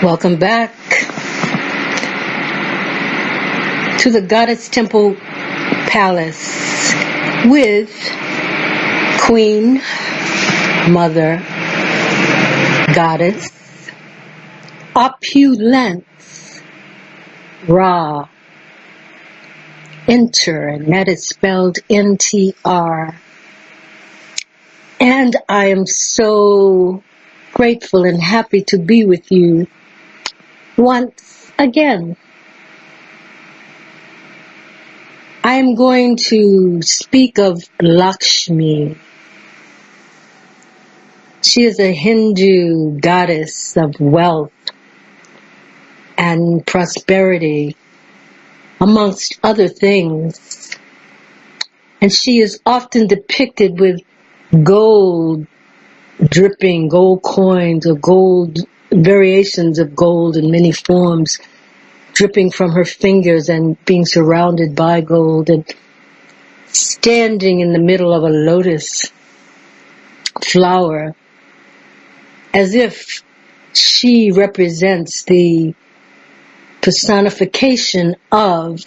Welcome back to the Goddess Temple Palace with Queen, Mother, Goddess, Opulence, Ra, Enter, and that is spelled NTR. And I am so grateful and happy to be with you once again. I am going to speak of LAKSHMI. She is a Hindu goddess of wealth and prosperity, amongst other things. And she is often depicted with gold, dripping gold coins or gold, variations of gold in many forms, dripping from her fingers and being surrounded by gold, and standing in the middle of a lotus flower, as if she represents the personification of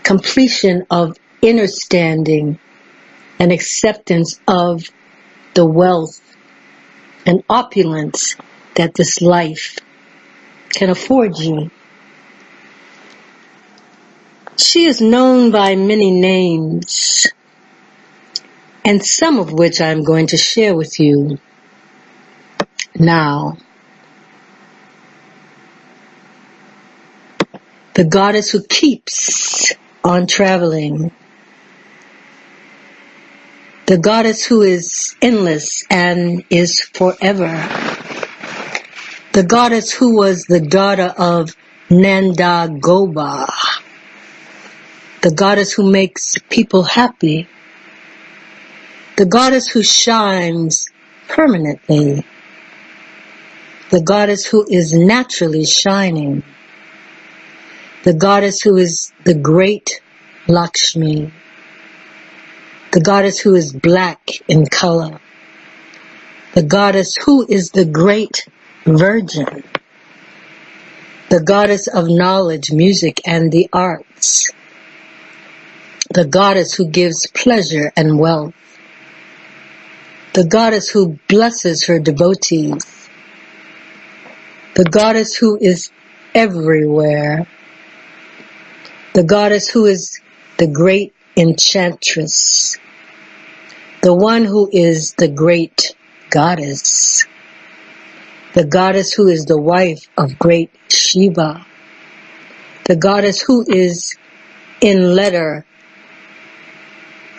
completion of understanding and acceptance of the wealth and opulence that this life can afford you. She is known by many names, and some of which I'm going to share with you now. The goddess who keeps on traveling. The goddess who is endless and is forever. The goddess who was the daughter of Nanda Goba. The goddess who makes people happy. The goddess who shines permanently. The goddess who is naturally shining. The goddess who is the great LAKSHMI. The goddess who is black in color. The goddess who is the great virgin. The goddess of knowledge, music, and the arts. The goddess who gives pleasure and wealth. The goddess who blesses her devotees. The goddess who is everywhere. The goddess who is the great enchantress. The one who is the great goddess. The goddess who is the wife of great Shiva. The goddess who is in letter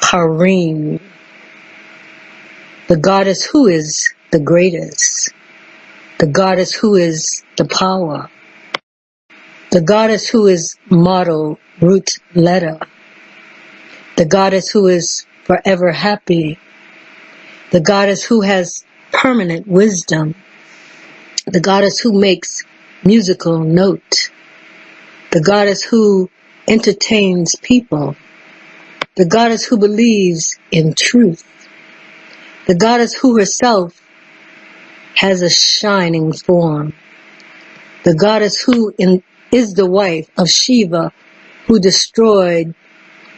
harem. The goddess who is the greatest. The goddess who is the power. The goddess who is model root letter. The goddess who is forever happy. The goddess who has permanent wisdom. The goddess who makes musical note. The goddess who entertains people. The goddess who believes in truth. The goddess who herself has a shining form. The goddess who is the wife of Shiva, who destroyed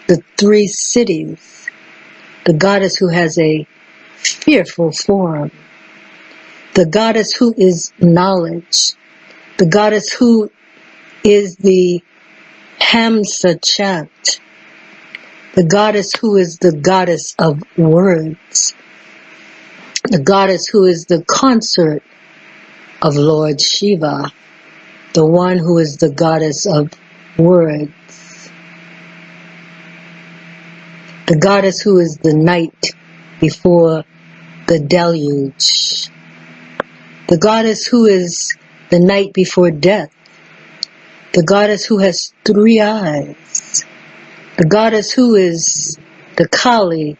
the 3 cities. The goddess who has a fearful form. The goddess who is knowledge. The goddess who is the Hamsa chant. The goddess who is the goddess of words. The goddess who is the consort of Lord Shiva. The one who is the goddess of words. The goddess who is the night before the deluge. The goddess who is the night before death. The goddess who has 3 eyes. The goddess who is the Kali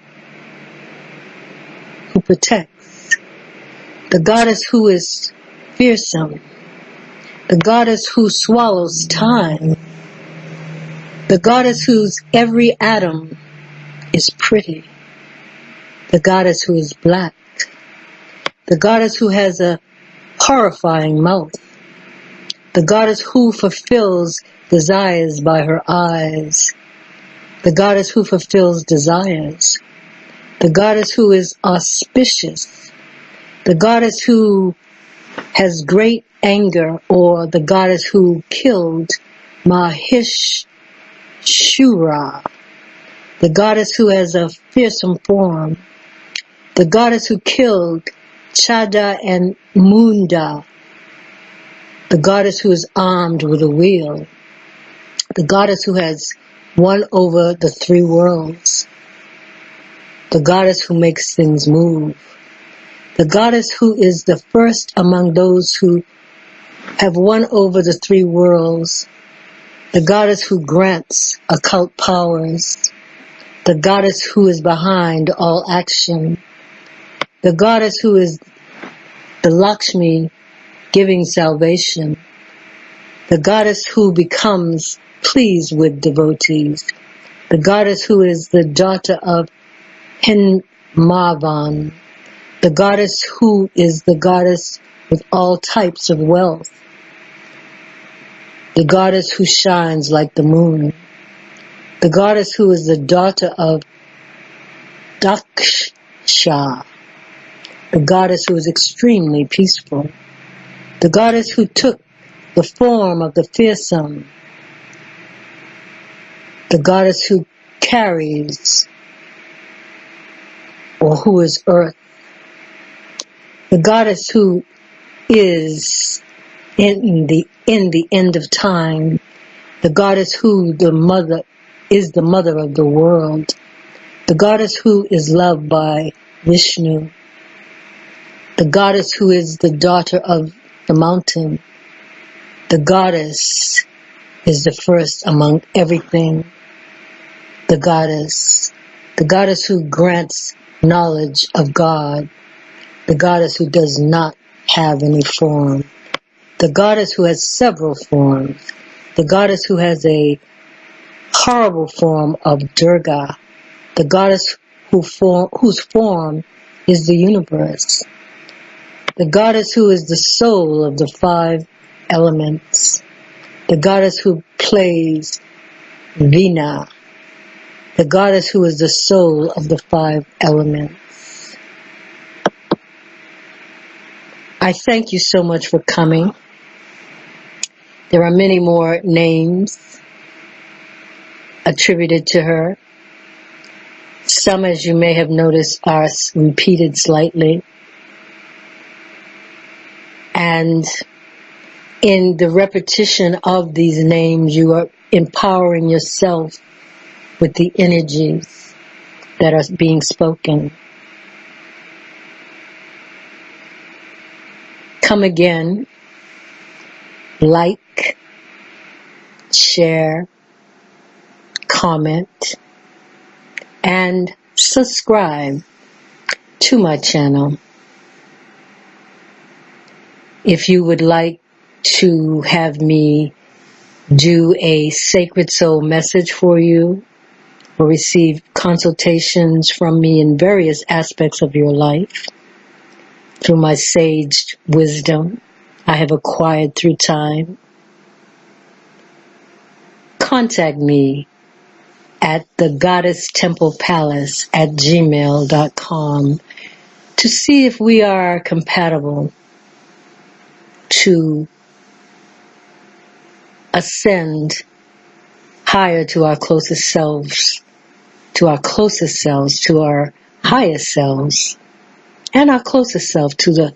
who protects. The goddess who is fearsome. The goddess who swallows time. The goddess whose every atom is pretty. The goddess who is black. The goddess who has a horrifying mouth, the goddess who fulfills desires by her eyes, the goddess who fulfills desires, the goddess who is auspicious, the goddess who has great anger, or the goddess who killed Mahishura, the goddess who has a fearsome form, the goddess who killed Chada and Munda, the goddess who is armed with a wheel, the goddess who has won over the three worlds, the goddess who makes things move, the goddess who is the first among those who have won over the three worlds, the goddess who grants occult powers, the goddess who is behind all action, the goddess who is the LAKSHMI giving salvation, the goddess who becomes pleased with devotees, the goddess who is the daughter of Hinmavan, the goddess who is the goddess with all types of wealth, the goddess who shines like the moon, the goddess who is the daughter of Daksha, the goddess who is extremely peaceful, the goddess who took the form of the fearsome, the goddess who carries, or who is earth, the goddess who is in the end of time, the goddess who is the mother of the world, the goddess who is loved by Vishnu, the goddess who is the daughter of the mountain, the goddess is the first among everything, the goddess who grants knowledge of God, the goddess who does not have any form, the goddess who has several forms, the goddess who has a horrible form of Durga, the goddess whose form is the universe, the goddess who is the soul of the five elements, the goddess who plays Veena, the goddess who is the soul of the five elements. I thank you so much for coming. There are many more names attributed to her. Some, as you may have noticed, are repeated slightly. And in the repetition of these names, you are empowering yourself with the energies that are being spoken. Come again, like, share, comment, and subscribe to my channel. If you would like to have me do a sacred soul message for you, or receive consultations from me in various aspects of your life, through my sage wisdom I have acquired through time, contact me at the Goddess Temple Palace at gmail.com to see if we are compatible to ascend higher to our closest selves, to our highest selves, and our closest self, to the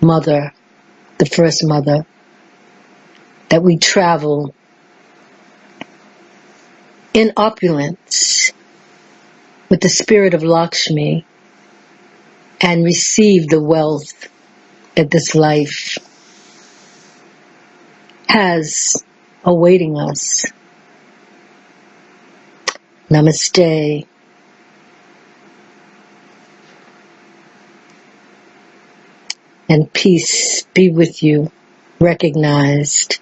mother, the first mother, that we travel in opulence with the spirit of Lakshmi and receive the wealth that this life has awaiting us. Namaste. And peace be with you, recognized.